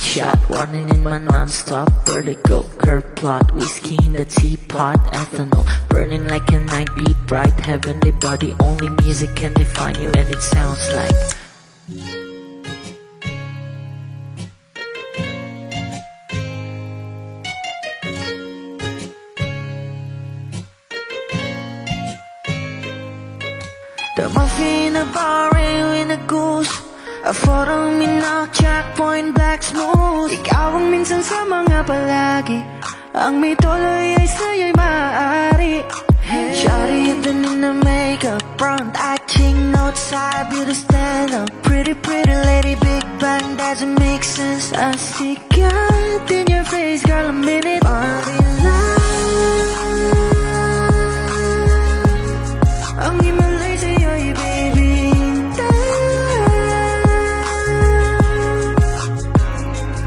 shot, running in my non-stop vertigo. Curve plot, whiskey in the teapot, ethanol burning like a night beat bright. Heavenly body, only music can define you, and it sounds like the movie in a bar in a goose. A photo mina, checkpoint, black smooth. Ikaw ang minsan sa mga palagi, ang may tuloy ay sa'yo'y maaari. Shawty, you've been in the makeup, front acting, outside, beauty stand up. Pretty, pretty lady, big bang, doesn't make sense. I see God in your face, girl, a minute. Body love, ang himalay sa'yo'y baby.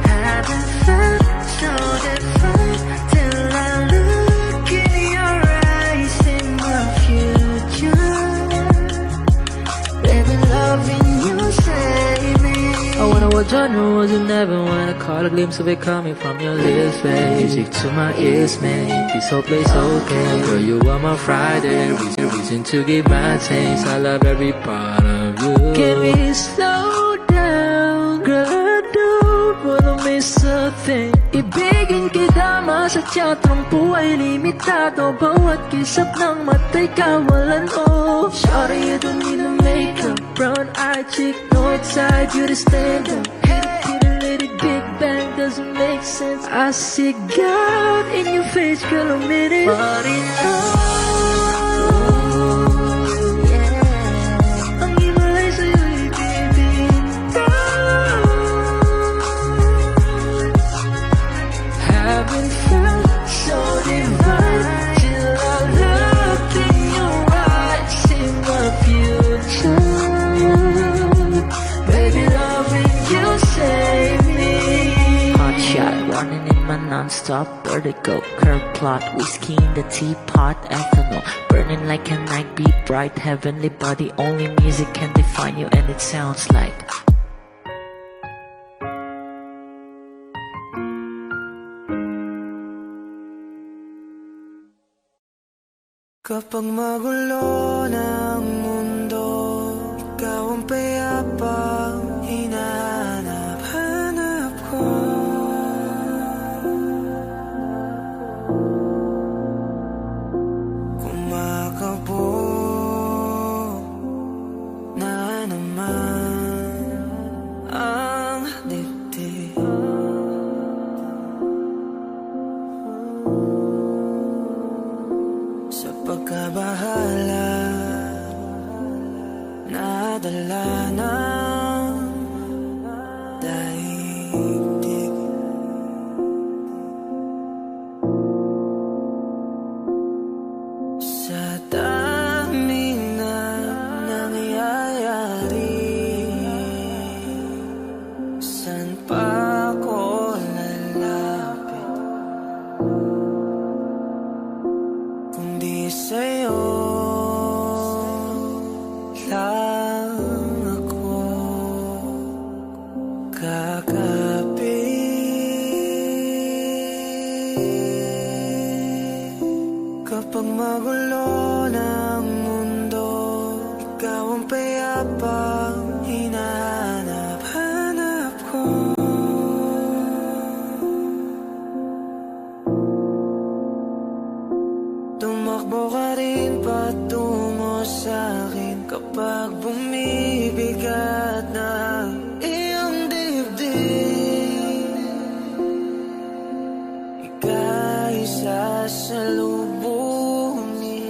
Haven't felt so different till I look in your eyes in the future. Baby, loving you save me. I wonder what genre was in heaven when I caught a glimpse of it coming from your lips, babe. Music to my ears, man. This whole place okay. Girl, you are my Friday, reason to give my taste. I love every part of you. Can we slow down, girl? I don't wanna miss a thing. Ibigin kita sa teatrong buhay limitado. Bawat kisap ng mata'y kawalan, oh. Shawty, you don't need no makeup, brown-eyed chick, north-side, beauty stand-up. Pretty lady, big bang, doesn't make sense. I see God in your face, girl, a minute. Body love, yeah. Ang himalay sa'yo'y baby. Haven't felt so divine till I look in your eyes in the future. Baby, loving you save me. Hot shot, running in my non-stop vertigo. Curve plot, whiskey in the teapot, ethanol burning like a night beat bright. Heavenly body, only music can define you, and it sounds like kapag magulo ng mundo, ikaw ang payapang hinahanap-hanap ko. Kumakabog na naman ang dibdib. Sa pagkabahala, nadala ng daigdig. Sa daming na nangyayari, saan pa ako lalapit kundi sa'yo lang ako kakapit. Kapag magulo ng mundo, ikaw ang payapang hinahanap-hanap ko. Tumakbo ka rin patungo sa'kin kapag bumibigat na iyong dibdib. Ika'y sasalubungin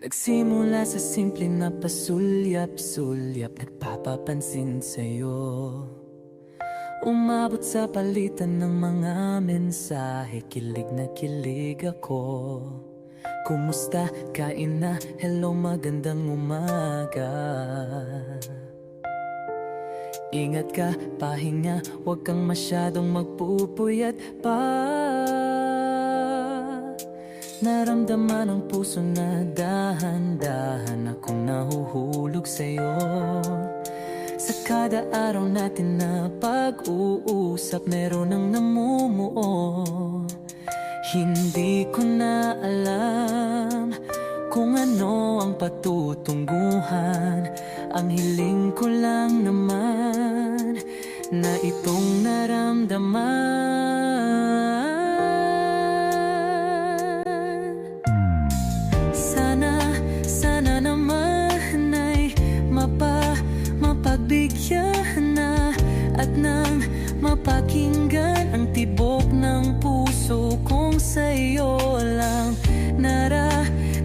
Nagsimula sa simple na pasulyap-sulyap, nagpapapansin sa'yo. Umabot sa palitan ng mga mensahe, kilig na kilig ako. Kumusta? Kain na? Hello, magandang umaga. Ingat ka, pahinga, huwag kang masyadong magpupuyat pa. Naramdaman ang puso na dahan-dahan akong nahuhulog sa'yo. Sa kada araw natin na pag-uusap, meron ang namumuo. Hindi ko na alam kung ano ang patutunguhan. Ang hiling ko lang naman na itong naramdaman. Sana naman ay mapagbigyan na at nang mapakinggan ang tibok ng puso kong sa'yo lang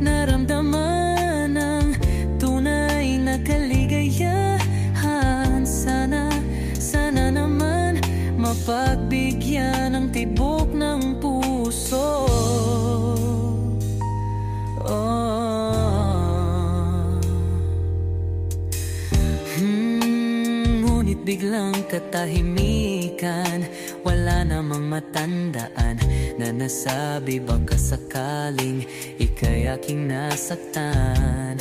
naramdaman ang tunay na kaligayahan. Sana naman mapagbigyan ang tibok ng puso. Ngunit biglang katahimikan, wala namang matandaan na nasabi baka sakaling ika'y aking nasaktan.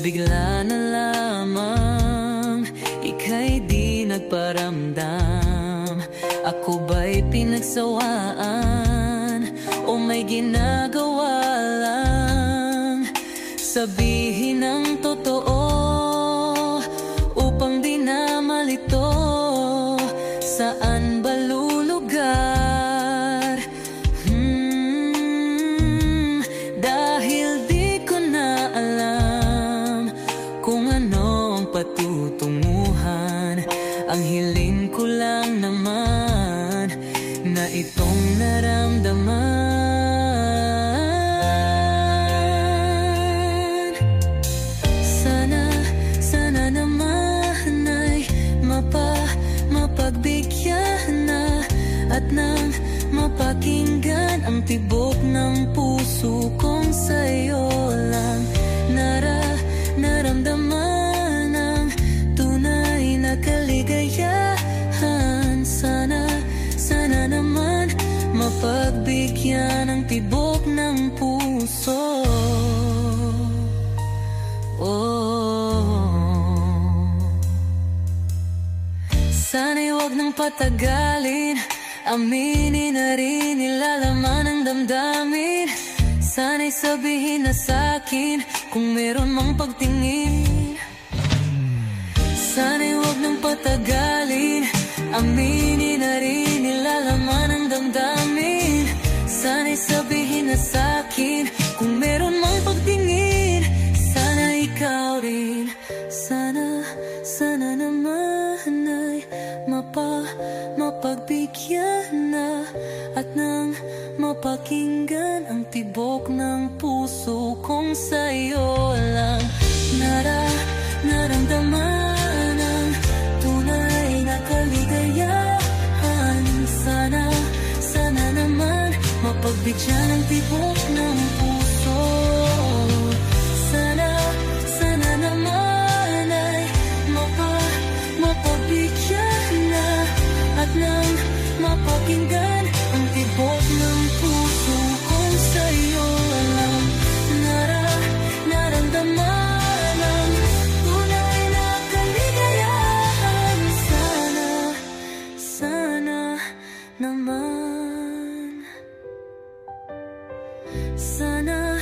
Bigla na lamang ika'y di nagparamdam. Ako ba'y pinagsawaan o may ginagawa lang? Sabihin ang totoo upang di na malito. Saan ba lulugar? Dahil di ko na alam kung ano ang patutunguhan. Ang hiling ko lang naman na itong naramdaman. Sana naman ay mapagbigyan na at nang mapakinggan ang tibok ng puso kong sa'yo lang naramdaman ang tunay na kaligayahan. Sana naman mapagbigyan ang tibok ng puso. Sana'y huwag nang patagalin, aminin na rin nilalaman ng damdamin. Sana'y sabihin na sa'kin kung meron mang pagtingin. Sana'y huwag nang patagalin, aminin na rin nilalaman ng damdamin. Sana'y sabihin na sa'kin kung meron mang pagtingin. Sana ikaw rin, sana naman ay mapagbigyan na at nang mapakinggan ang tibok ng puso kong sa'yo lang naramdaman ang tunay na kaligayahan. Sana naman mapagbigyan ang tibok ng puso. Sana naman ay mapagbigyan na at nang mapakinggan ang tibok ng puso kong sa'yo lang naramdaman ang tunay na kaligayahan. Sana naman, sana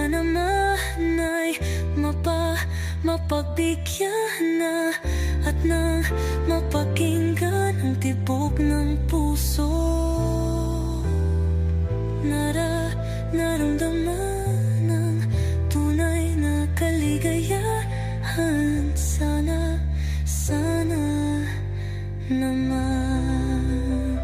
naman ay mapagbigyan na at nang mapakinggan ang tibok ng puso. Naramdaman ang tunay na kaligayahan. Sana naman.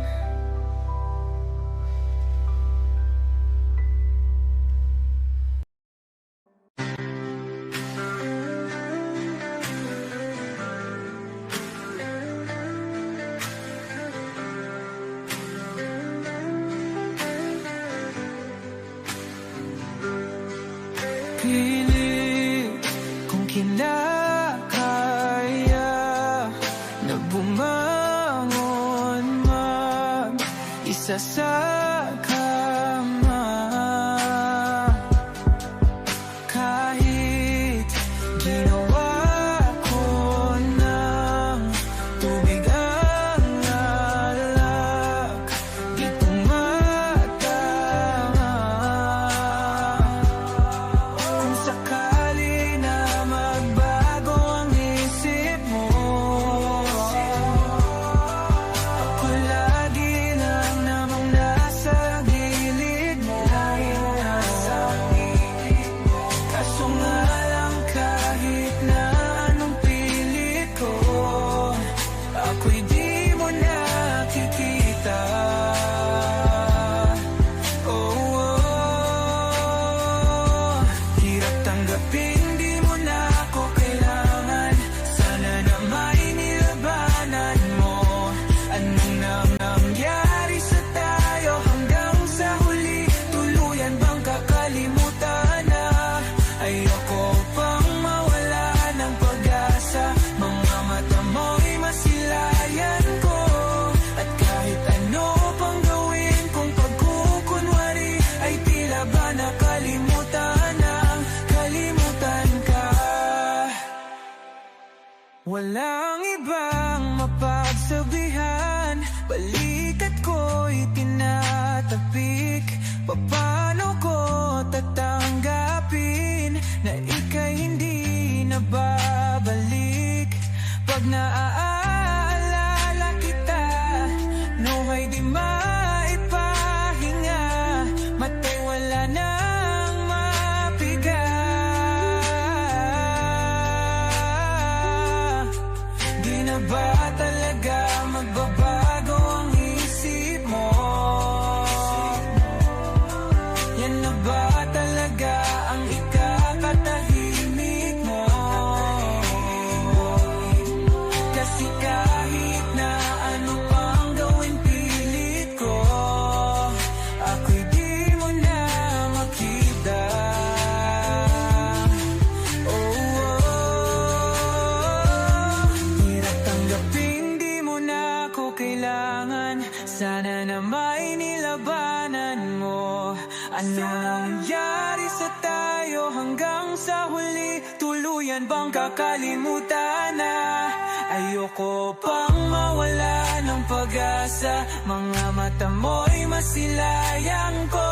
pilit kung kinakaya na bumangon mag-isa sa kama. Kahit ginawa ko ng tubig ang alak, di tumatama. Kung sakali na magbago ang isip mo, ako lagi lang namang nasa gilid mo. Kaso nga lang kahit na anong pilit ko, ako'y di mo nakikita. Hirap tanggapin, di mo na ako kailangan. Sana na may nilabanan mo. Anong nangyari sa tayo hanggang sa huli? Tuluyan bang kakalimutan na? Ayoko pang mawala ng pag-asa. Mga mata mo'y masilayan ko. At kahit ano pang gawin kung pagkukunwari, ay tila ba nakalimutan ng kalimutan ka. Walang ibang mapagsabihan, balikat ko'y tinatapik. Paano ko tatanggapin na ika'y hindi na babalik? Pag naaalala kita, nuhay di maipahinga. Matay wala nang mapiga. Di na ba talaga magbabago ang isip mo? Yan na ba talaga ang ikakatahimik mo? Kasi kahit na ano pang gawin pilit ko, ako'y di mo na makita. Hirap tanggapin, di mo na ako kailangan. Sana na may nilabanan mo. Ano nangyari sa tayo hanggang sa huli? Tuluyan bang kakalimutan na? Ayoko pang mawala ng pag-asa. Mga mata mo'y masilayang ko.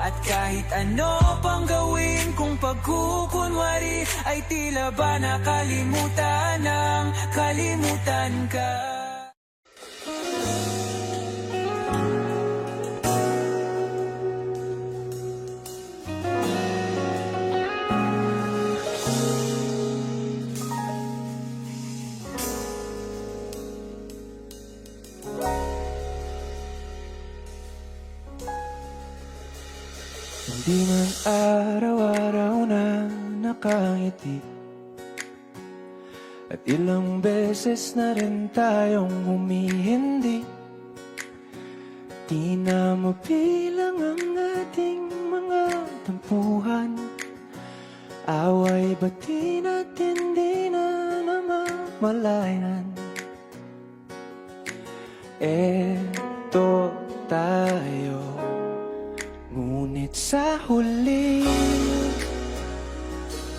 At kahit ano pang gawin kung pagkukunwari, ay tila ba nakalimutan ng kalimutan ka. Hindi man araw-araw na nakangiti, at ilang beses na rin tayong humihindi. Di na mabilang ang ating mga tampuhan. Away bati natin di na namamalayan. Eto tayo, ngunit sa huli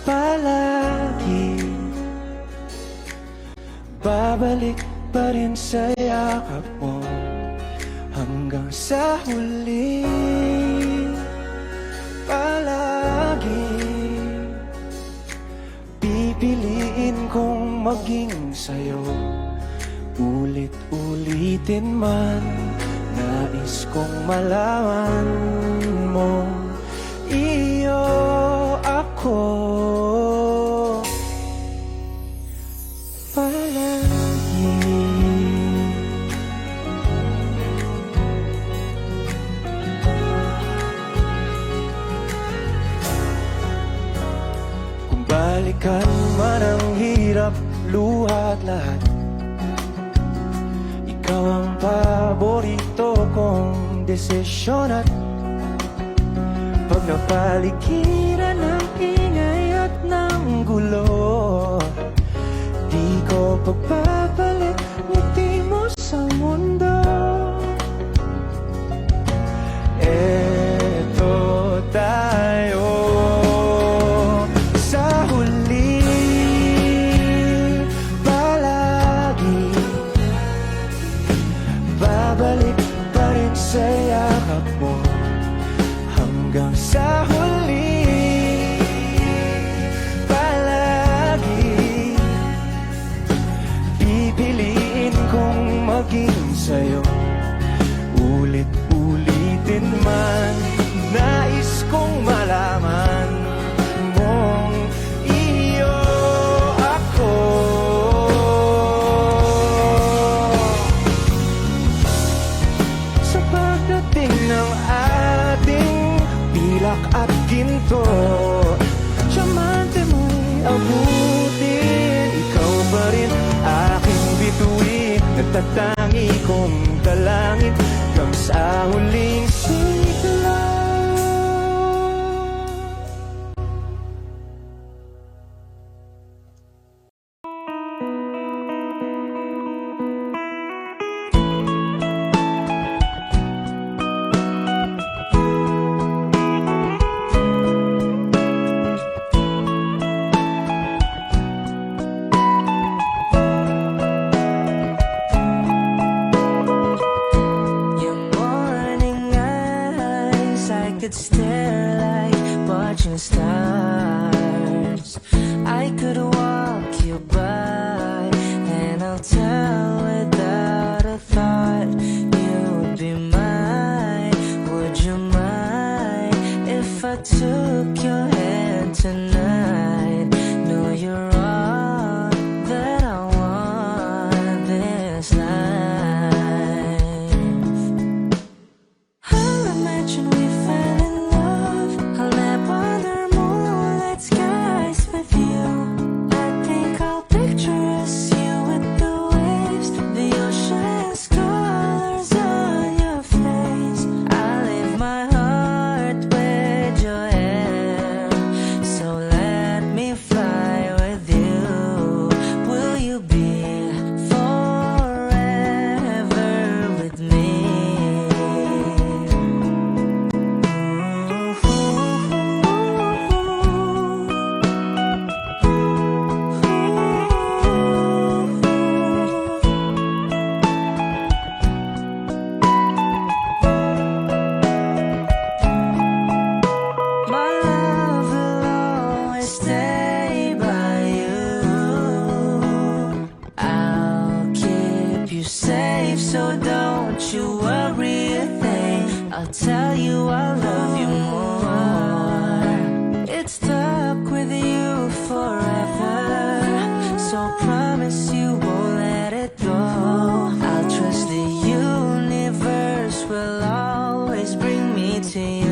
palagi babalik pa rin sa yakap mo. Hanggang sa huli palagi pipiliin kong maging sa'yo. Ulit-ulitin man, nais kong malaman mo, iyo ako palagi. Kung balikan man ang hirap, luha at lahat, ikaw ang paborito kong desisyon. At pag napaligiran ng ingay at ng gulo. Di ko pagpapalit ngiti mo sa mundo. Eto tayo sa huli, palagi babalik pa rin sa yakap mo. Hanggang sa huli, palagi pipiliin kong maging sa'yo. Ulit-ulitin man, nais kong malaman mong iyo ako. Sa pagdating ng ating pilak at ginto, tiyamante mo'y abutin. Ikaw pa rin aking bituin, natatangi kong dalangin hanggang sa huling sigla. Your morning eyes, I could stare like watching stars. I could walk you by, and I'll tell without a thought you would be mine. Would you mind if I took your hand tonight? No, you're all that I want this life. I'll imagine we fell in love. I'll nap under moonlit skies with you. I think I'll picture us, you with the waves, the ocean's colors on your face. I'll leave my heart with your hair, so let me fly with you. Will you be forever with me? My love will always stay by you. I'll keep you safe, so don't you worry a thing. I'll tell you I love you more. It's stuck with you forever, so promise you won't let it go. I'll trust the universe will always bring me to you.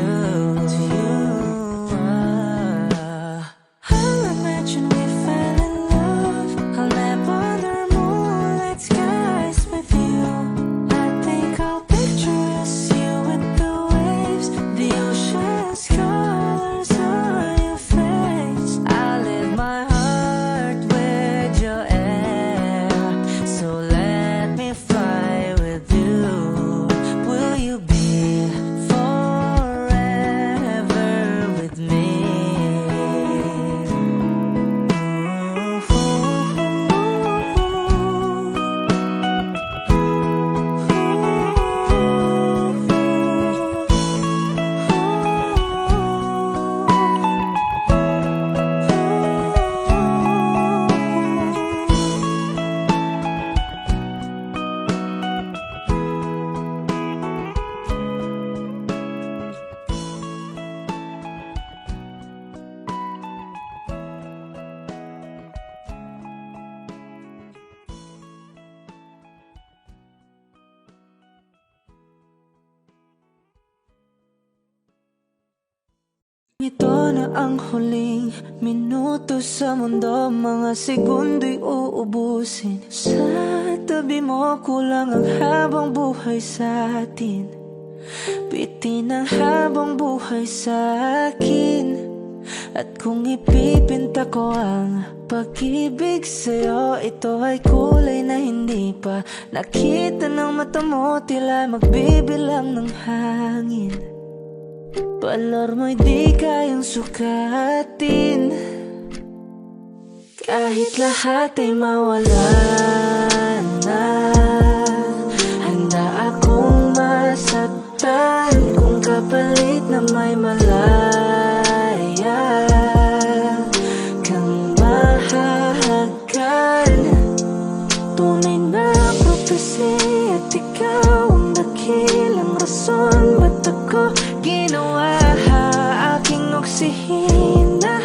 I'll imagine we fell in love. I'll nap under moonlit skies with you. I think I'll picture us, you with the waves, the ocean's colors on your face. I'll leave my heart with your air, so let me fly with you. Will you be forever with me? Ito na ang huling minuto sa mundo, mga segundo'y uubusin. Sa tabi mo kulang ang habang buhay sa atin. Bitin ang habang buhay sa akin. At kung ipipinta ko ang pag-ibig sa'yo, ito ay kulay na hindi pa nakita ng mata mo, tila magbibilang ng hangin. Balor mo'y di kayang sukatin, kahit lahat ay mawala na. Handa akong masaktan kung kapalit na may malaya kang mahahagan. Tunay na prophecy at ikaw ang dakilang rason ba't ako ginawa aking oksihina.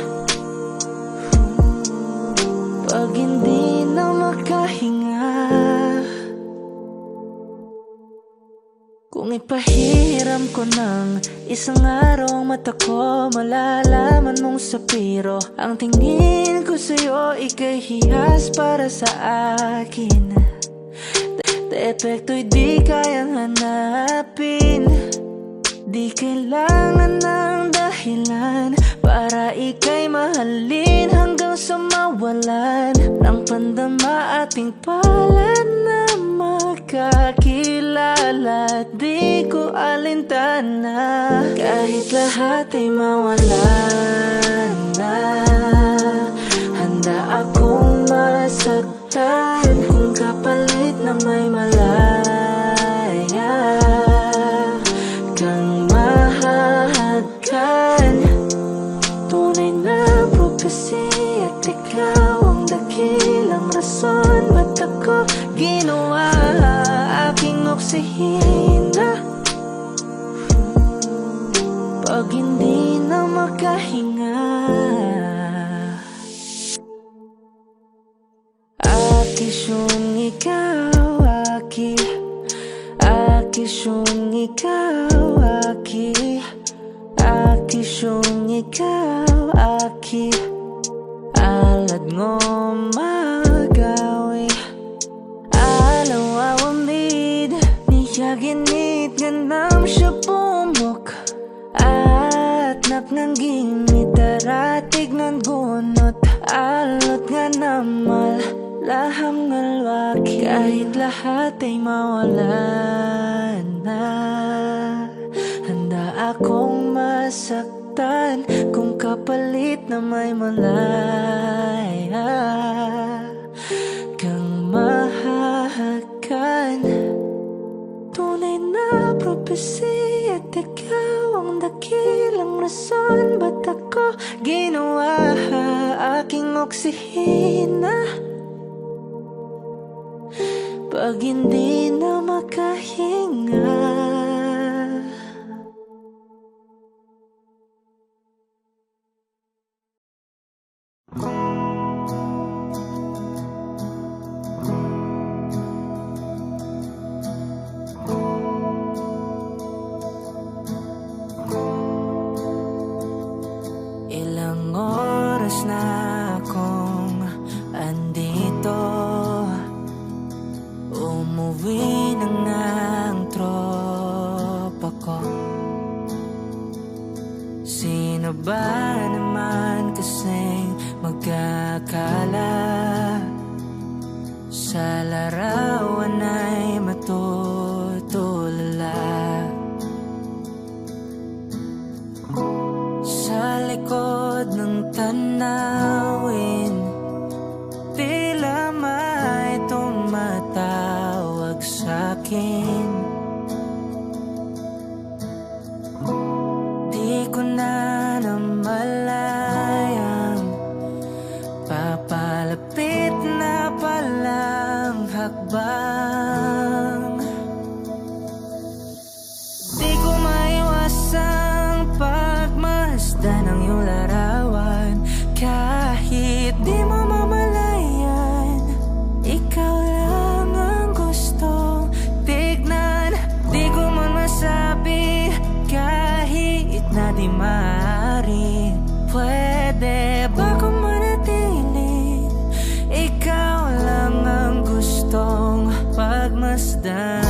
Pag hindi na makahinga, kung ipahiram ko ng isang araw ang mata ko, malalaman mong sapiro ang tingin ko sa'yo, ika'y hiyas para sa akin. Epekto'y di kayang hanapin, di kailangan ng dahilan para ika'y mahalin hanggang sa mawalan ng pandama ating palad na makakilala. Di ko alintana kahit lahat ay mawalan na. Handa akong masaktan kung kapalit na may malaya kang mahahagan. Tunay na prophecy at ikaw ang dakilang rason ba't ako ginawa aking oksihina. Pag hindi na makahinga, akisyong ikaw, akisyong ikaw, akisyong ikaw, alad ngo magawi alaw awamid niyaginit ganam siya pumok at naknangging itaratig ng gunot alot nga namal laham ngalwaki kahit lahat ay mawalan na. Handa akong masaktan kung kapalit na may malaya kang mahahagan. Tunay na prophecy at ikaw ang dakilang rason ba't ako ginawa aking oksihina. Pag hindi na makahinga, ilang oras na akong andito, umuwi na nga ang tropa ko. Sino ba naman kasing magkakala sa larawan ay matutulala? Sa likod ng tanawin, tila may tumatawag sa'kin. Di ko na namalayang papalapit na palang hakbang. Di ko maiwasang pagmasdan ng iyong larawan, kahit di mo mamalayan, ikaw lang ang gustong tignan. Di ko man masabi kahit na di maaari, pwede ba kung manatili? Ikaw lang ang gustong pagmasdan.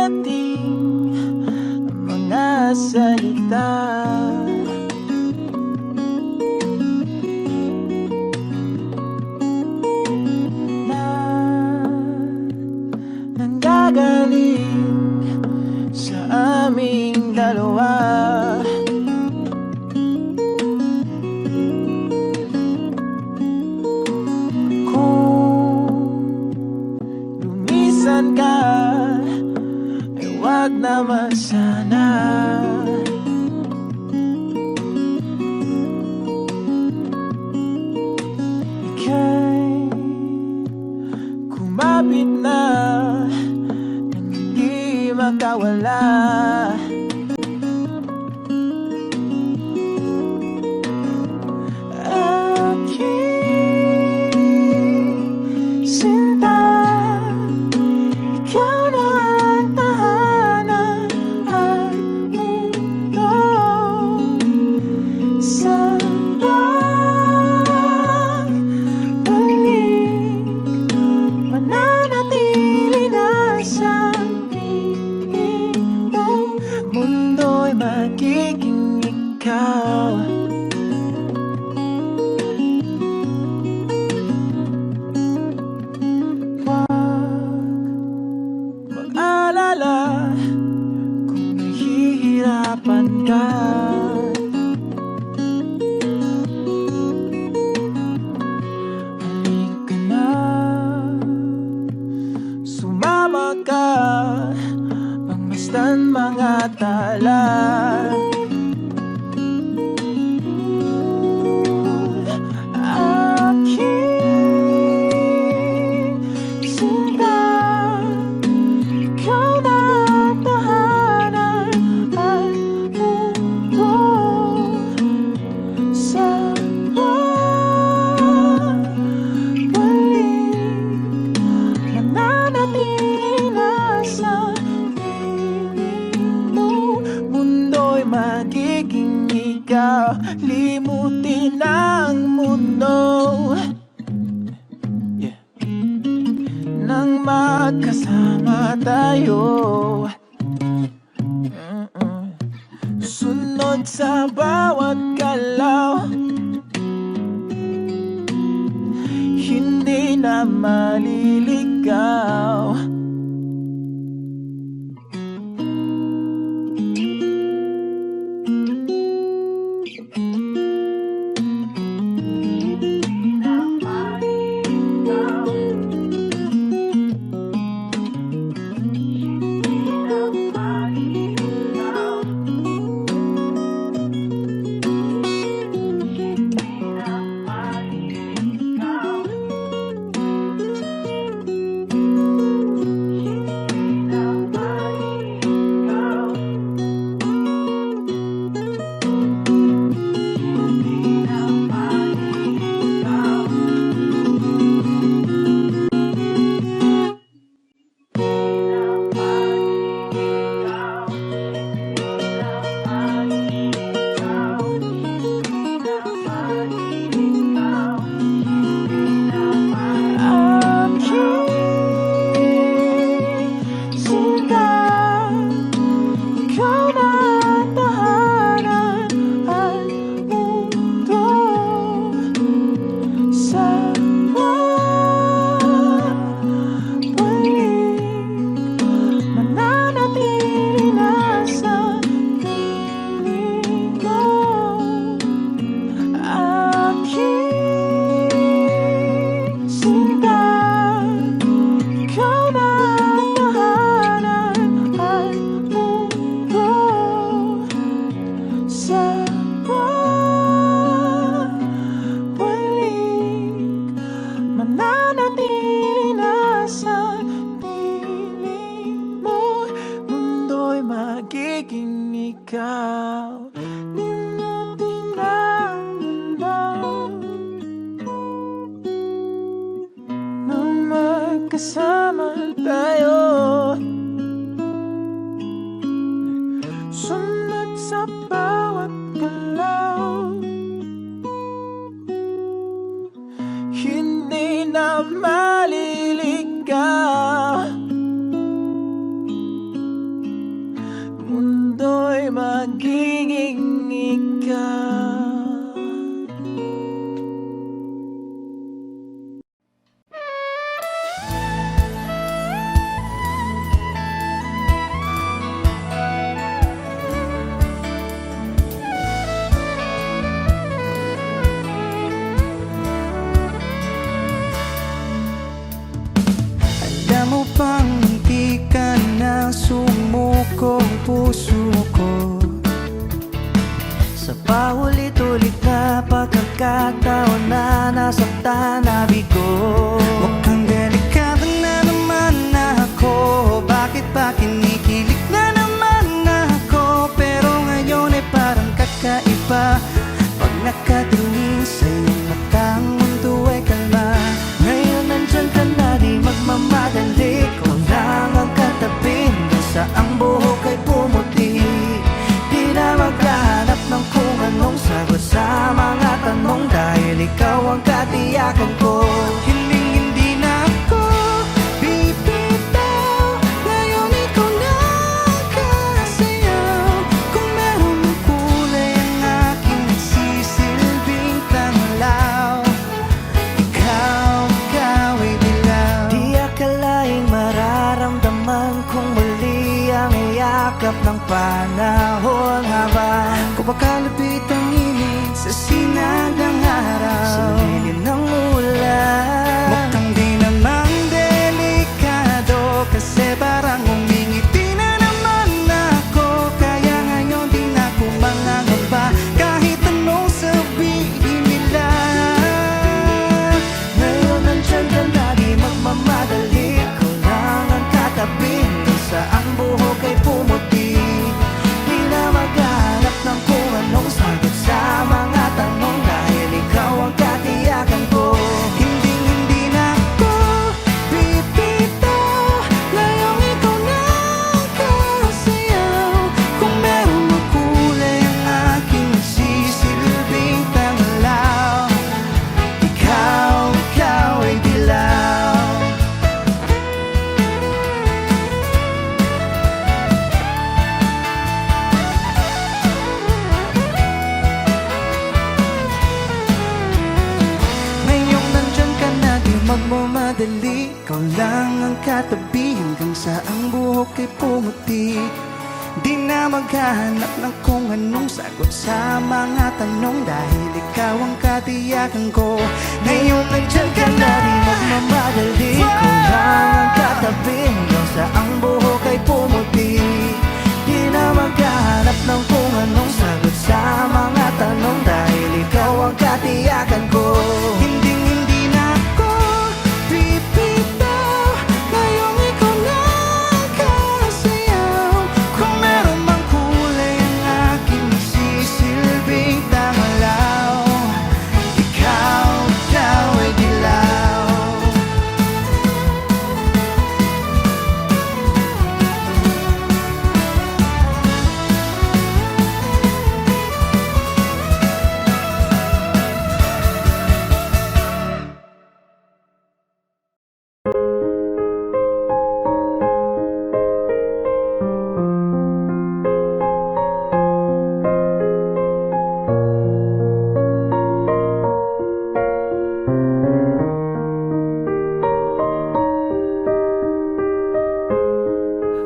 ating mga salita. Na nanggagaling sa aming dalawa. Lumisan ka, ay wag naman sana. Ika'y kumapit na nang hindi makawala. Aking sinta, ikaw na ang tahanan at mundo. Sa pagbalik, mananatili na sa piling mo. Mundo'y magiging ikaw. Mag-alala kung nahihirapan ka. Halika na, sumama ka, pangmasdan mga tala. Aking sinta, ikaw na ang tahanan at mundo. Sa pagbalik, mananatili na sa piling mo. Mundo'y magiging ikaw, limutin ang mundo. Nang magkasama tayo, sunod sa bawat galaw, hindi na maliligaw. pagkakataon na nasaktan na bigo. Mukhang delikado na naman ako. Bakit ba kinikilig na naman ako? Pero ngayon ay parang kakaiba. Pag nakatingin sa iyong mata, ang mundo ay kalma. Ngayon nandyan ka na, di magmamadali. Kung lang ang katabi, hanggang sa ang buhok ay pumuti. Di na maghahanap ng kung anong sagot sa mga tanong, dahil ikaw ang katiyakan ko. Hindi na ako bibitaw. Ngayon ikaw na kasayaw. Kung meron ng kulay ang aking nagsisilbing tanglaw, ikaw ay dilaw. Di akalaing mararamdaman kung muli ang iyakap ng panahon, habang Kumakalapit ang init sa sinag ng araw, sa lilim ng ulan. mukhang di naman delikado, kasi parang umingiti na naman ako. Kaya ngayon di na ako mangangamba, kahit anong sabihin nila. Ngayon nandyan ka na, di magmamadali. Ikaw lang ang katabi, hanggang sa ang buhok ay pumuti. Di na maghanap ng kung anong sagot sa mga tanong, dahil ikaw ang katiyakan ko. Hindi na ako bibitaw. Ngayon ikaw na kasayaw. Kung meron ng kulay ang aking nagsisilbing tanglaw, ikaw ay dilaw. Ngayong nandyan ka na, di magmamadali. Ikaw lang ang katabi, hanggang sa ang buhok ay pumuti. Di na maghahanap ng kung anong sagot sa mga tanong, dahil ikaw ang katiyakan ko. Ngayong nandyan ka na, di Magmamadali, ikaw lang ang katabi, hanggang sa ang buhok ay pumuti. Di na maghahanap ng kung anong sagot sa mga tanong, dahil ikaw ang katiyakan ko. Hindi na ako bibitaw. Ngayong ikaw na kasayaw. Kung meron mang kulay ang aking nagsisilbing tanglaw, ikaw ay dilaw.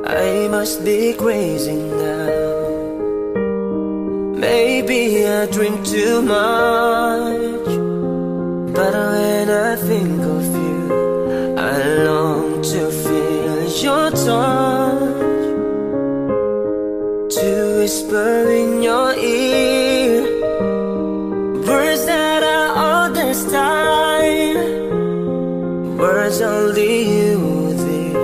I must be crazy now. Maybe I drink too much, but when I think of you, I long to feel your touch, to whisper in your ear words that I understand, words only you did.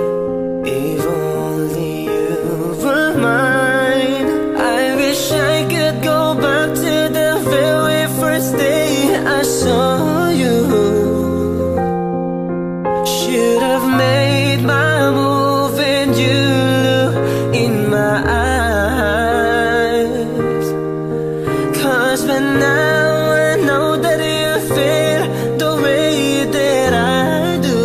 If only you were mine. I wish I could go back to the very first day I saw you. Should have made my move and you look in my eyes. 'Cause by now I know that you feel the way that I do.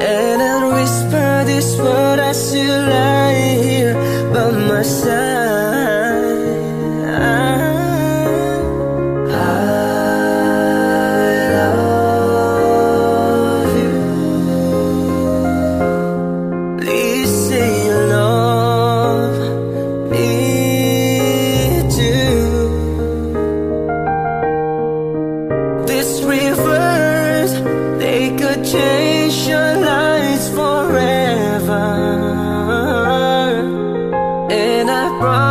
And I'll whisper this word as you lie here by my side. I love you. Please say you love me too. These rivers, they could change your lives forever. And I promise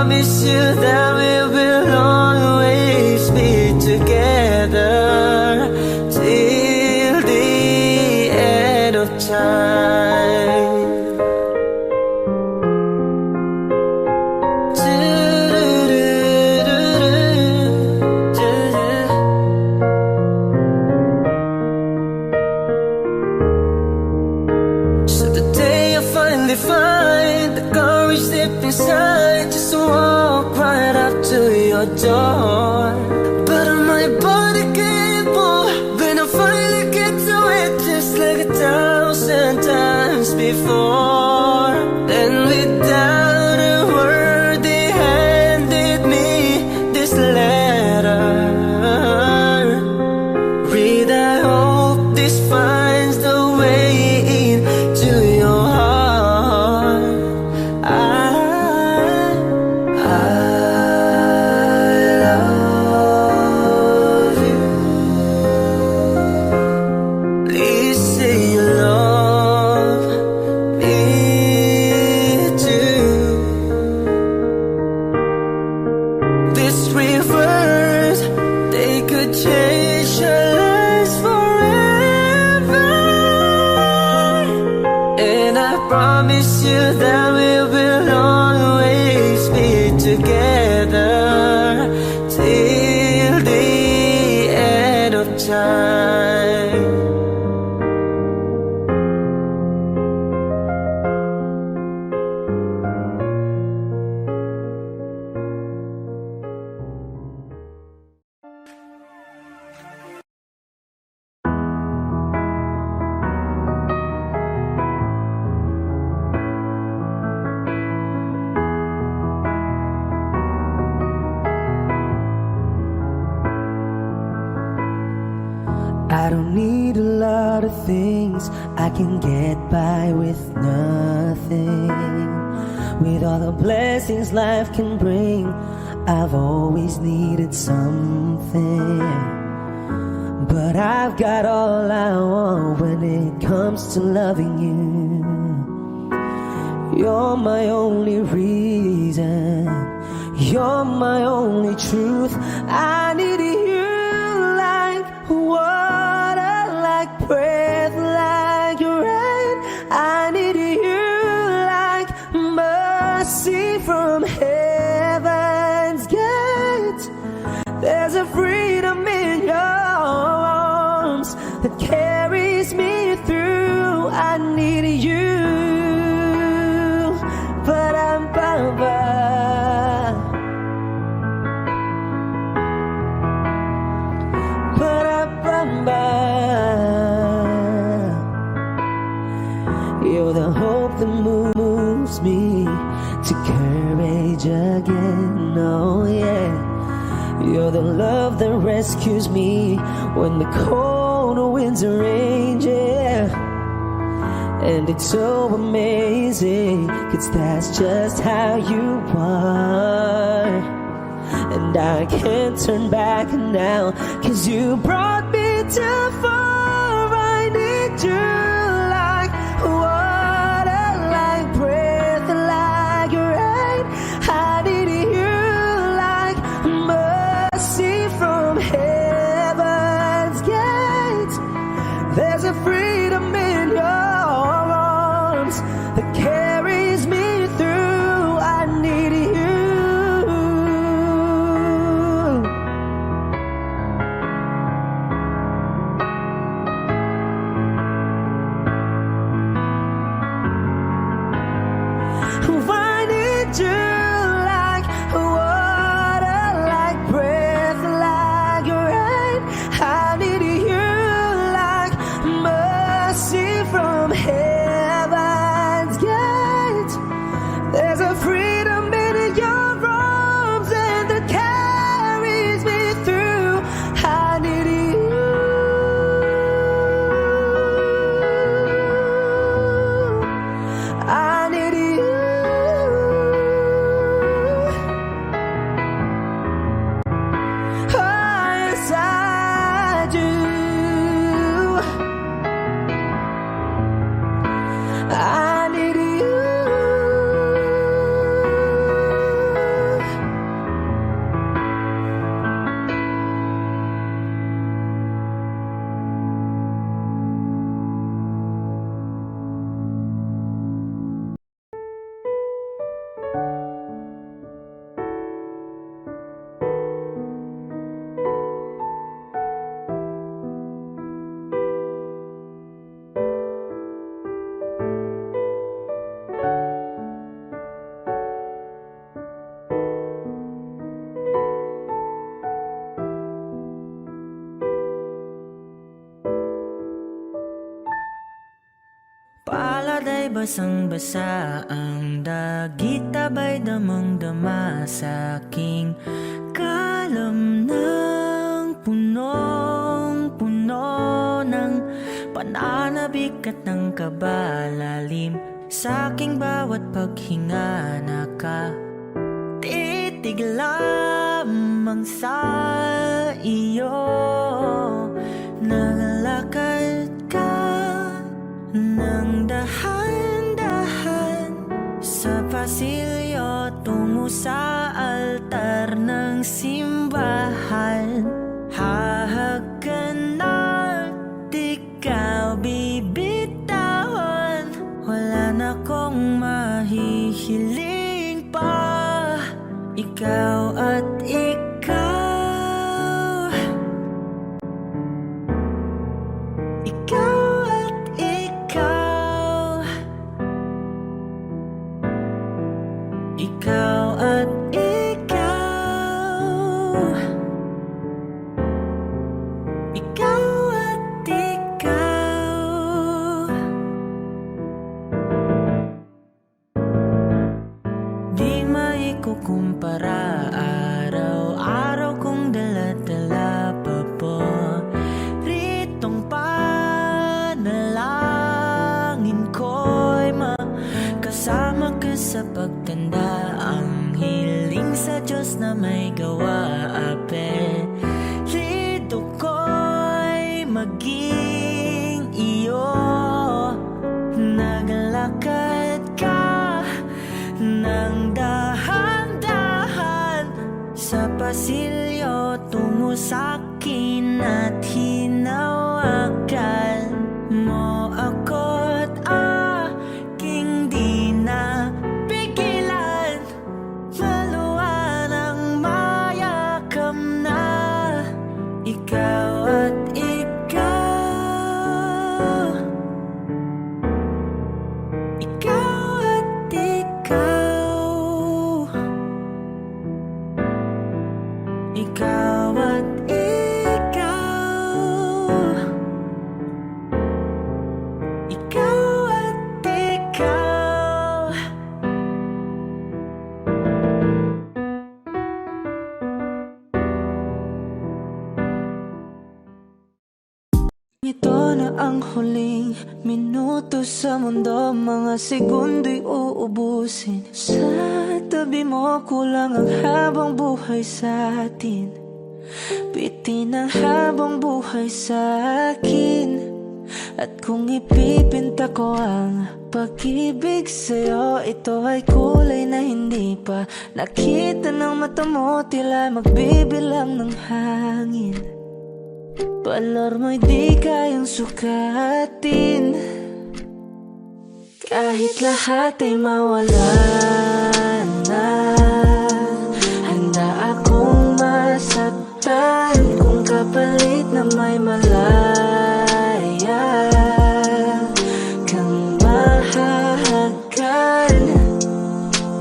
So the day I finally find the courage deep inside, just to walk right up to your door. But my body can't move when I finally get to it, just like 1,000 times before. And without a word, they handed me this letter. Read, I hope this finds the way into your heart. I love you. Please say you love me too. These 3 words, they could change your lives forever. And I promise you that we will always be together till the end of time. I don't need a lot of things, I can get by with nothing. With all the blessings life can bring, I've always needed something. But I've got all I want when it comes to loving you. You're my only reason, you're my only truth. I need you like water, like breath, like rain. I need you like mercy from heaven's gate. There's a freedom in your arms that carries me through. I need you. Ba-dum-bum-bum. You're the hope that moves me to courage again, oh yeah. You're the love that rescues me when the cold winds rage, yeah. And it's so amazing, 'cause that's just how you are. And I can't turn back now, 'cause you brought me too far. I need you like water, like breath, like rain. I need you like mercy from heaven's gate. There's a freedom in your arms that carries me through. I need you. I need you like water, like breath, like rain. I need you like mercy from heaven's gate. There's a freedom in your arms and that carries me through. I need you. I need you. I need you. basang-basa ang dagit, tabay damang-dama sa aking kalam ng punong-puno ng pananabik at ng kabalalim. Sa aking bawat paghinga nakatitig lamang sa iyo. Naglalakad ka ng dahan-dahan sa pasilyo tungo sa altar ng simbahan. Hahagan at ikaw bibitawan, wala na kong mahihiling pa. Ikaw at ikaw, ikaw at ikaw, ikaw at ikaw, ikaw at ikaw. Di maikukumpara, araw-araw kong dala-dala pa po ritong panalangin ko'y makasama ka sa pagtanda. Ang hiling sa Diyos na may gawa, apelido ko'y maging iyo. Naglalakad ka ng dahan-dahan sa pasilyo tungo sa'kin at hinawakan mo ako't aking di na pigilan. Maluwan ang mayakam na ikaw at ikaw, ikaw at ikaw, ikaw at ikaw, ikaw at ikaw. Ito na ang huling minuto sa mundo, mga segundo'y uubusin. Sa tabi mo kulang ang habang buhay sa atin, bitin ang habang buhay sa akin. At kung ipipinta ko ang pag-ibig sa'yo, ito ay kulay na hindi pa nakita ng mata mo, tila magbibilang ng hangin. Palor mo'y di kayang sukatin, kahit lahat ay mawala na. Handa akong masaktan kung kapalit na may malaya kang mahahagan.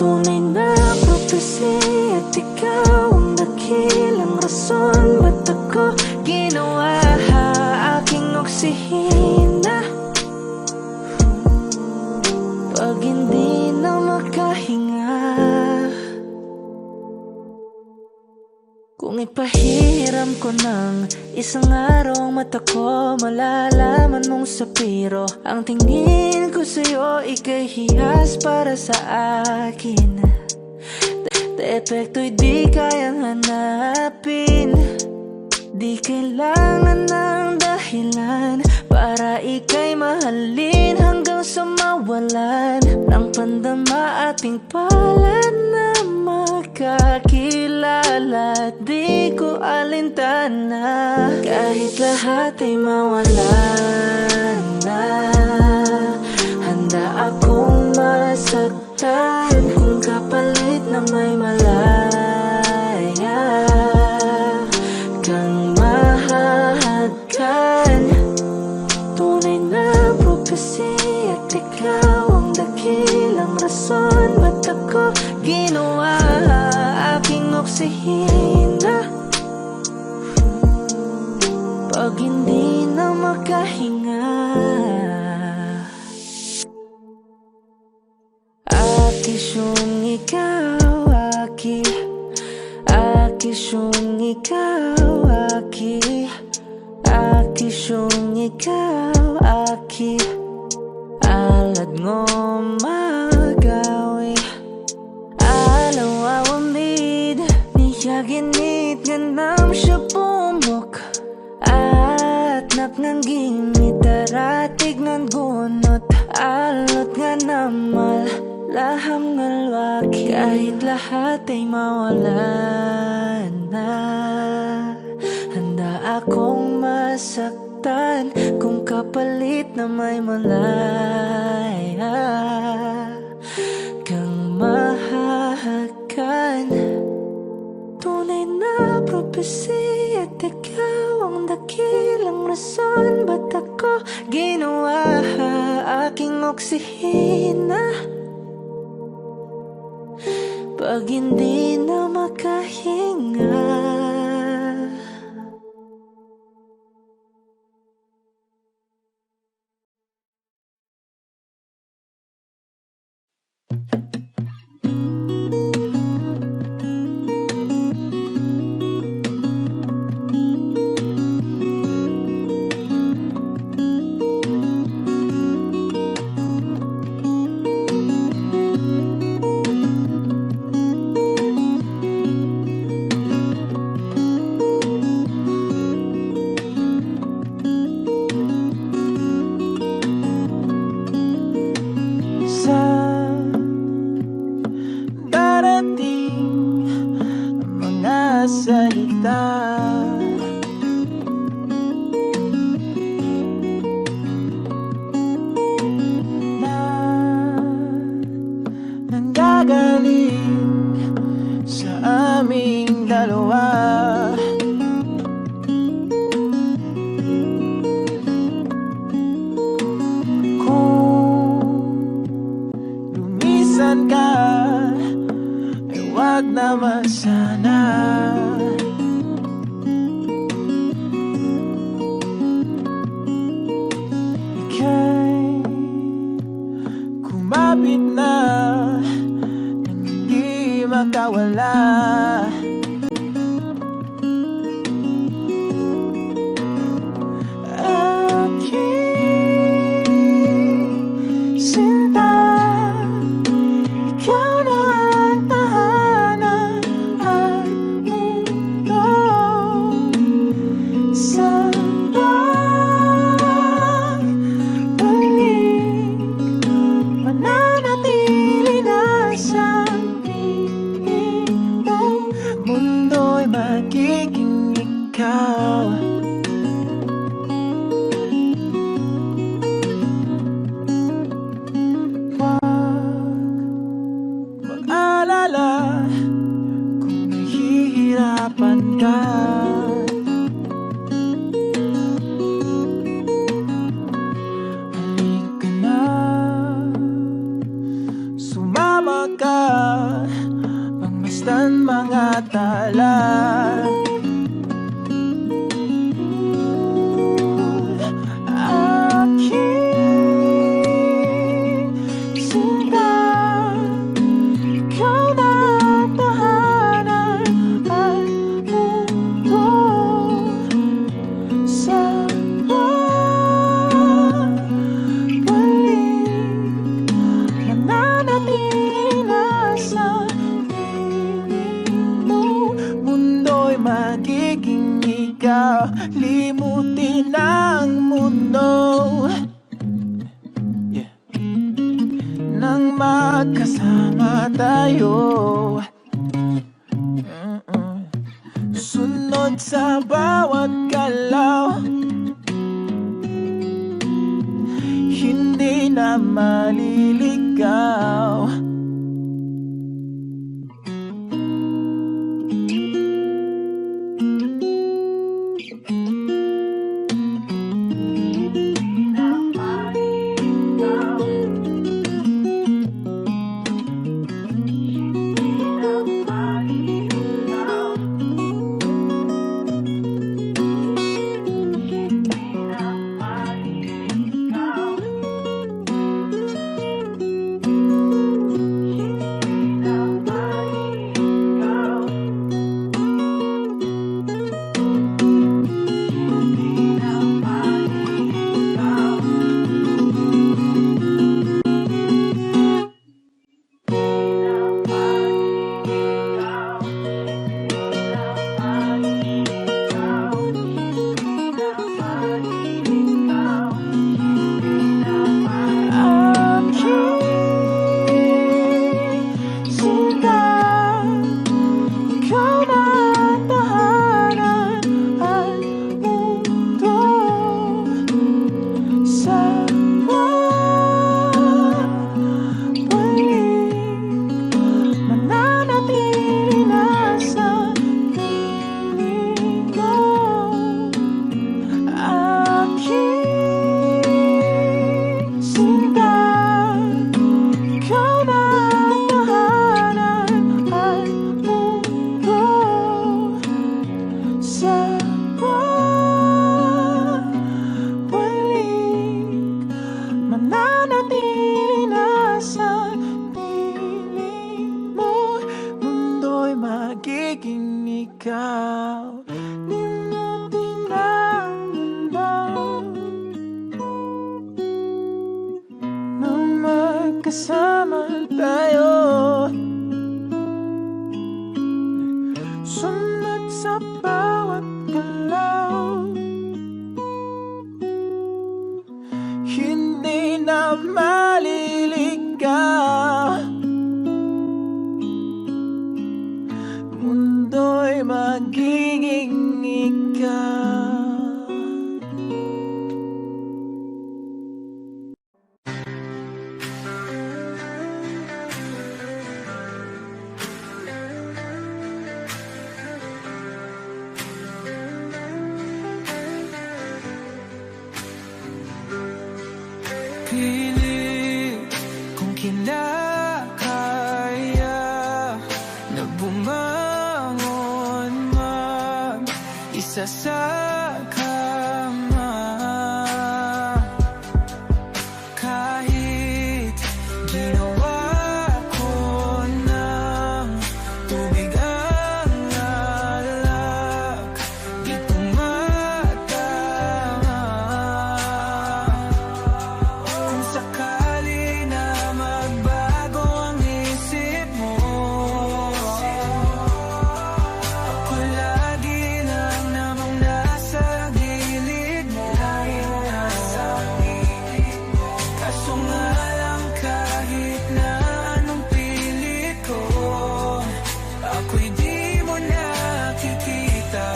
Tunay na prophecy at ikaw ang dakilang rason ba't ako ginawa aking oksihina. Pag hindi na makahinga, kung ipahiram ko ng isang araw ang mata ko, malalaman mong sapiro ang tingin ko sa'yo, ika'y hiyas para sa akin. Epekto'y di kayang hanapin, di kailangan ng dahilan para ika'y mahalin hanggang sa mawalan ng pandama ating palad na makakilala. Di ko alintana kahit lahat ay mawalan na. Handa akong masaktan kung kapalit na may malaya kang mahahagan. Tunay na prophecy at ikaw ang dakilang rason ba't ako ginawa aking oksihina. Pag hindi na makahinga, Akisyong ikaw, aki. Akisyong ikaw, aki. Akisyong ikaw, aki. Alad ngo magawi. Alaw awamid. Niya ginit ganam siya pumok. At naknangging itaratig ng gunot. Alot nga namal laham ngalwaki. Kahit lahat ay mawala na, handa akong masaktan kung kapalit na may malaya kang mahahakan. Tunay na propesya at ikaw ang dakilang rason ba't ako ginawa aking oksihina pag hindi na makahinga. magkasama tayo. Sunod sa bawat galaw, hindi na maliligaw. Mundo'y magiging ikaw. Pili kung kinakaya na bumangon mag-isa sa kama, kahit ginawa ko ng tubig ang alak, di tumatama. Kung sakali na magbago ang isip mo, ako lagi lang namang nasa gilid mo. Kaso nga lang kahit na anong pilit ko, ako'y di mo nakikita.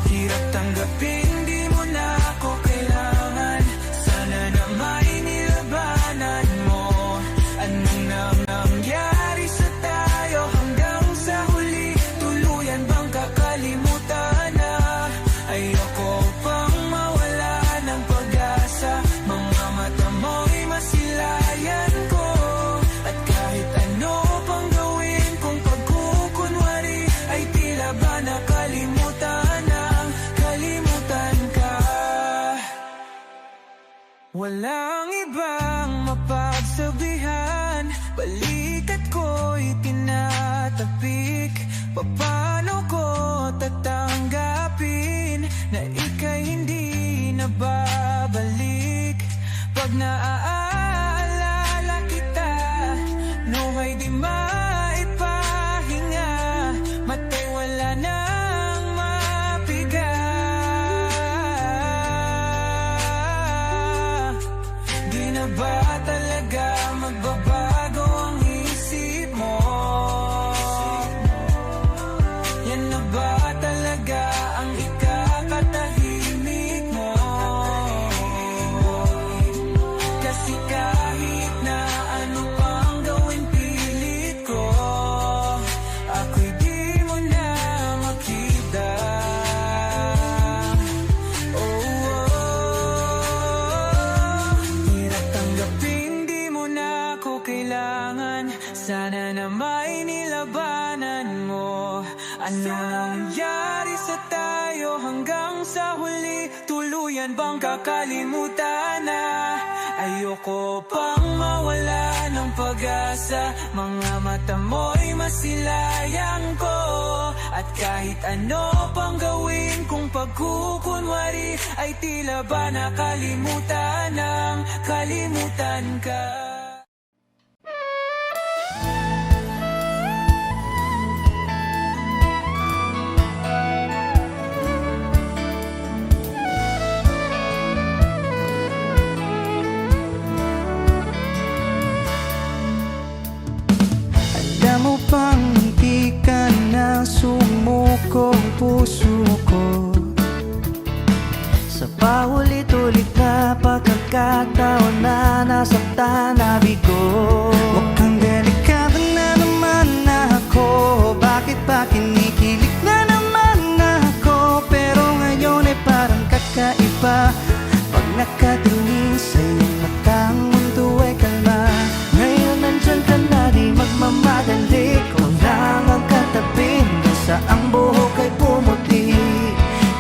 Hirap tanggapin, di mo na ako kailangan. Sana na may nilabanan mo. Anong nangyari sa tayo hanggang sa huli? Tuluyan bang kakalimutan na? Ayoko pang mawala ng pag-asa. Mga mata mo'y masilayan ko. At kahit ano pang gawin kung pagkukunwari, ay tila ba nakalimutan ng kalimutan ka. Walang ibang mapagsabihan, balikat ko'y tinatapik. Paano ko tatanggapin na ika'y hindi na babalik? Pag naaalala kita, nuhay di maipahinga, matay wala nang mapiga. Di na ba talaga magbabago ang isip mo? Yan na ba talaga ang ikakatahimik mo? Kasi kahit na ano pang gawin pilit ko, ako'y di mo na makita. Hirap tanggapin, di mo na ako kailangan. Sana na may nilabanan mo. Ano nangyari sa tayo hanggang sa huli? Tuluyan bang kakalimutan na? Ayoko pang mawala ng pag-asa. Mga mata mo'y masilayang ko. At kahit ano pang gawin kung pagkukunwari, ay tila ba nakalimutan ng kalimutan ka. Alam mo bang hindi ka na sumukong puso ko? Sa paulit-ulit na pagkakataon na nasaktan na bigo. Mukhang delikado na naman ako. Bakit ba kinikilig na naman ako? Pero ngayon ay parang kakaiba. Pag nakatingin sa iyong matang, mundo ay kalma. Ngayon nandyan ka na, di magmamadali. Kung lang ang katabi, hanggang sa ang buhok ay pumuti.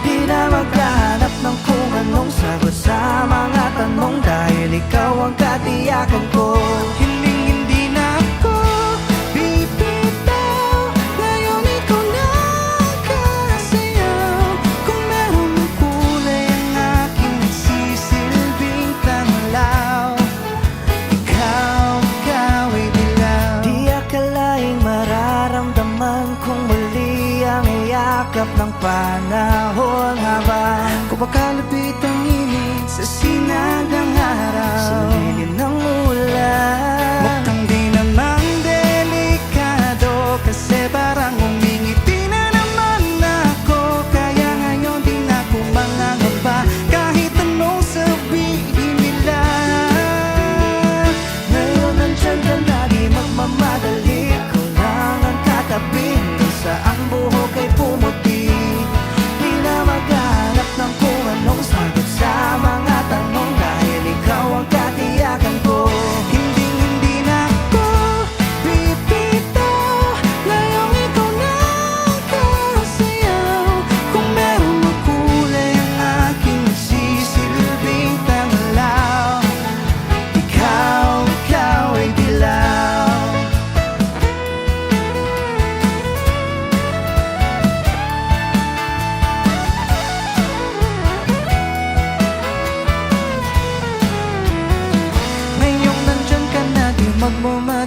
Di na maghahanap ng kung anong sagot sa mga tanong, dahil ikaw ang katiyakan ko. Hindi na ako bibitaw. Ngayon ikaw na kasayaw. Kung meron ng kulay ang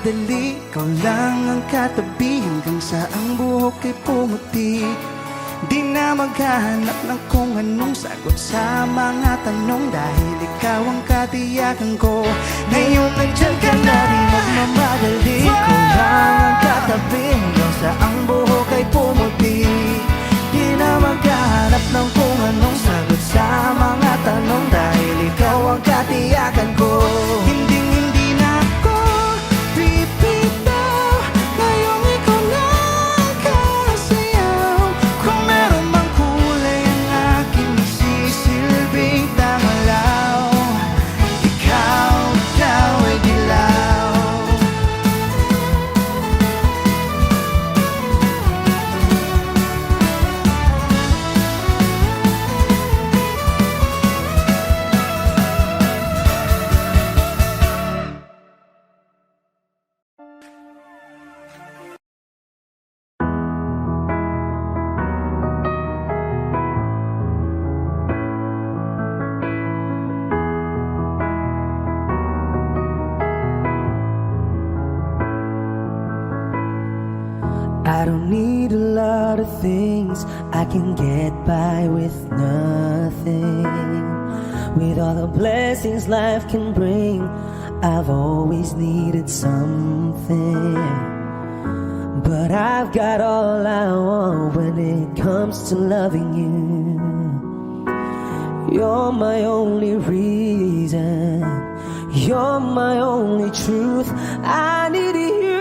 nagmamadali, ikaw lang ang katabi hanggang sa ang buhok ay pumuti. Di na maghahanap ng kung anong sagot sa mga tanong, dahil ikaw ang katiyakan ko. Ngayon nandyan ka na, di nagmamadali, ikaw lang ang katabi hanggang sa ang buhok ay pumuti. Di na maghahanap ng kung anong sagot sa mga tanong, dahil ikaw ang katiyakan ko. Hindi na ako pipitaw, ngayong ikaw na ang kasayaw. Kung meron mang kulay ang aking sisilbing tangalaw, ikaw daw ay dilaw. I don't need a lot of things, I can get by with nothing. With all the blessings life can bring, I've always needed something. But I've got all I want when it comes to loving you. You're my only reason, you're my only truth. I need you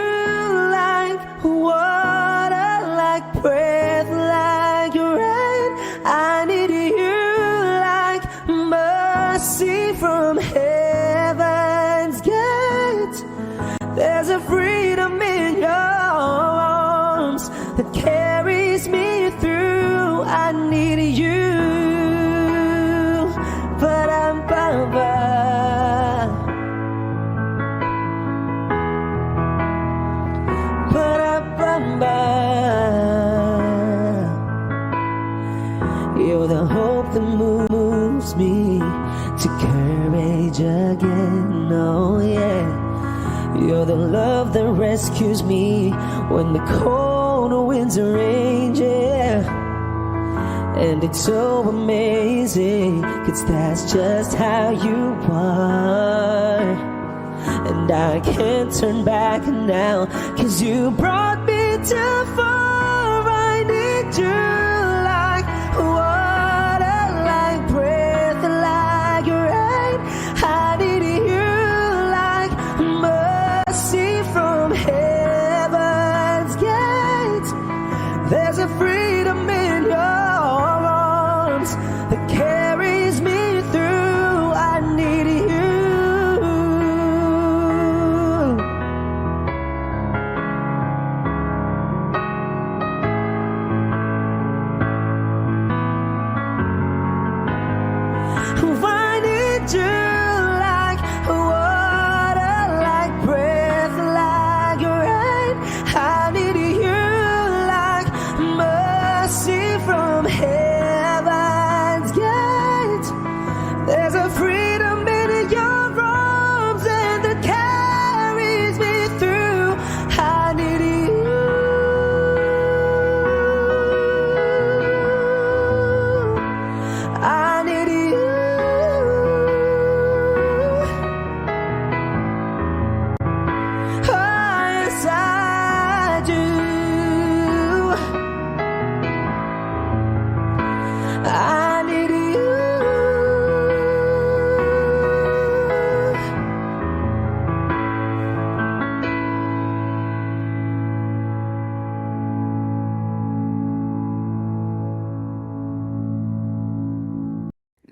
like water, like breath, like rain. I need you like mercy from heaven's gate. There's a freedom in your arms that carries me through. I need you, but I'm You're the hope that moves me to courage again, oh yeah. You're the love that rescues me when the cold winds are raging, yeah. And it's so amazing, 'cause that's just how you are. And I can't turn back now, 'cause you brought me too far. I need you like water, like breath, like rain. I need you like mercy from heaven's gate. There's a freedom in your arms that carries me through. I need you. I need you like water, like breath, like rain. I need you like mercy from heaven's gate. There's a freedom in your arms and that carries me through. I need you. I need you. Oh, yes, I do. I need you.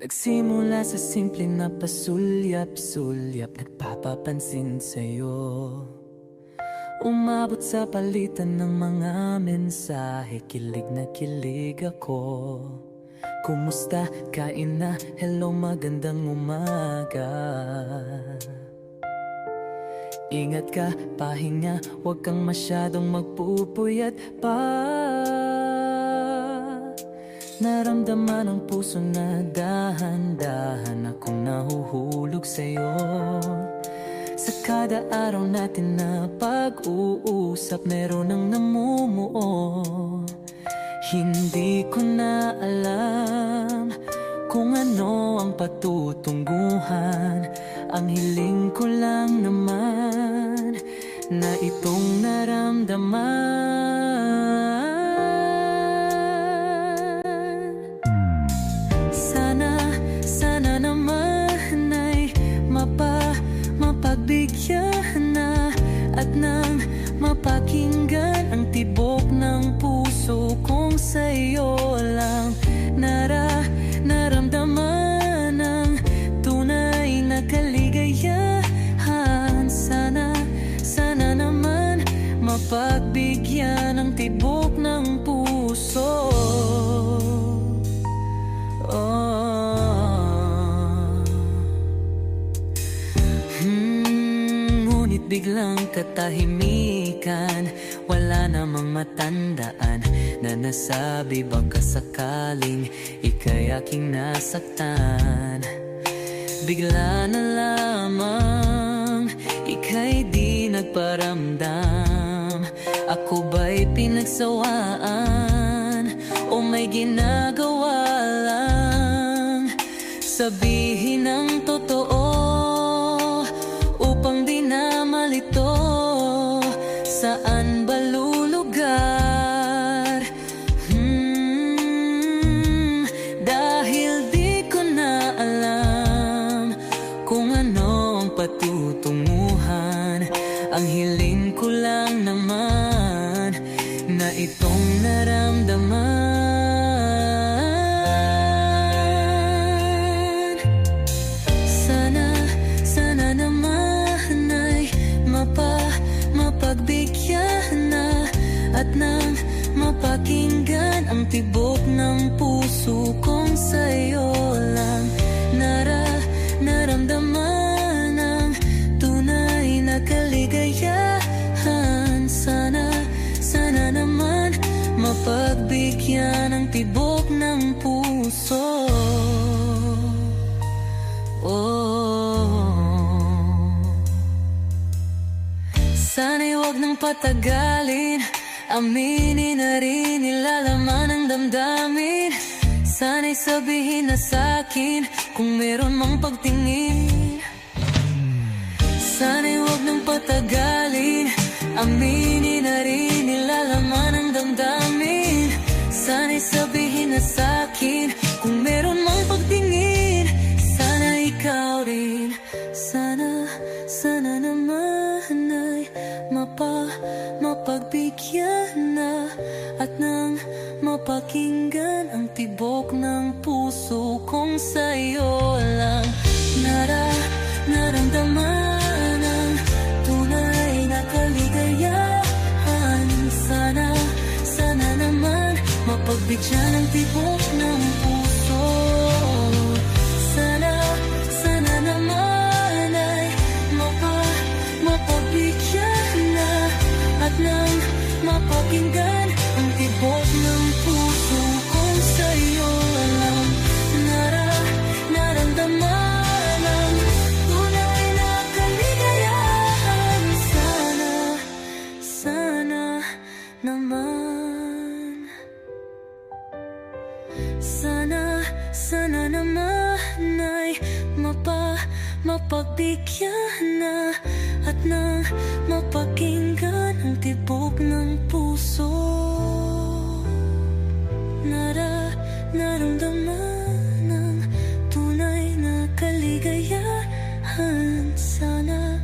Nagsimula sa simple na pasulyap-sulyap, nagpapapansin sa'yo. Umabot sa palitan ng mga mensahe, kilig na kilig ako. Kumusta? Kain na? Hello, magandang umaga. Ingat ka, pahinga, huwag kang masyadong magpupuyat pa. Naramdaman ang puso na dahan-dahan akong nahuhulog sa'yo. Sa kada araw natin na pag-uusap, meron ang namumuo. Hindi ko na alam kung ano ang patutunguhan. Ang hiling ko lang naman na itong naramdaman. Sana naman ay mapagbigyan na at nang mapakinggan ang tibok ng puso kong sa'yo lang naramdaman ang tunay na kaligayahan. Sana naman mapagbigyan ang tibok ng puso. Ngunit biglang katahimikan, wala namang matandaan na nasabi baka sakaling ika'y aking nasaktan. Bigla na lamang ika'y di nagparamdam. Ako ba'y pinagsawaan o may ginagawa lang? Sabihin ang totoo upang di na malito. Saan ba lulugar? Dahil di ko na alam kung ano ang patutunguhan. Ang hiling ko lang naman na itong naramdaman. Sana naman ay mapagbigyan na at nang mapakinggan ang tibok ng puso kong sa'yo lang naramdaman ang tunay na kaligayahan. Sana naman mapagbigyan ang tibok ng puso. Sana'y huwag nang patagalin, aminin na rin nilalaman ng damdamin. Sana'y sabihin na sa'kin kung meron mang pagtingin. Sana'y huwag nang patagalin, aminin na rin nilalaman ng damdamin. Sana'y sabihin na sa'kin kung meron mang pagtingin. Sana ikaw rin, sana naman ay mapagbigyan na at nang mapakinggan ang tibok ng puso kong sa'yo lang naramdaman ang tunay na kaligayahan. Sana naman mapagbigyan ang tibok ng puso. Sana naman ay mapagbigyan na at nang mapakinggan ang tibok ng puso kong sa'yo lang naramdaman ang tunay na kaligayahan. Sana naman, sana naman ay mapagbigyan na at nang mapakinggan ang tibok ng puso. Naramdaman ang tunay na kaligayahan. Sana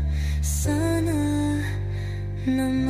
naman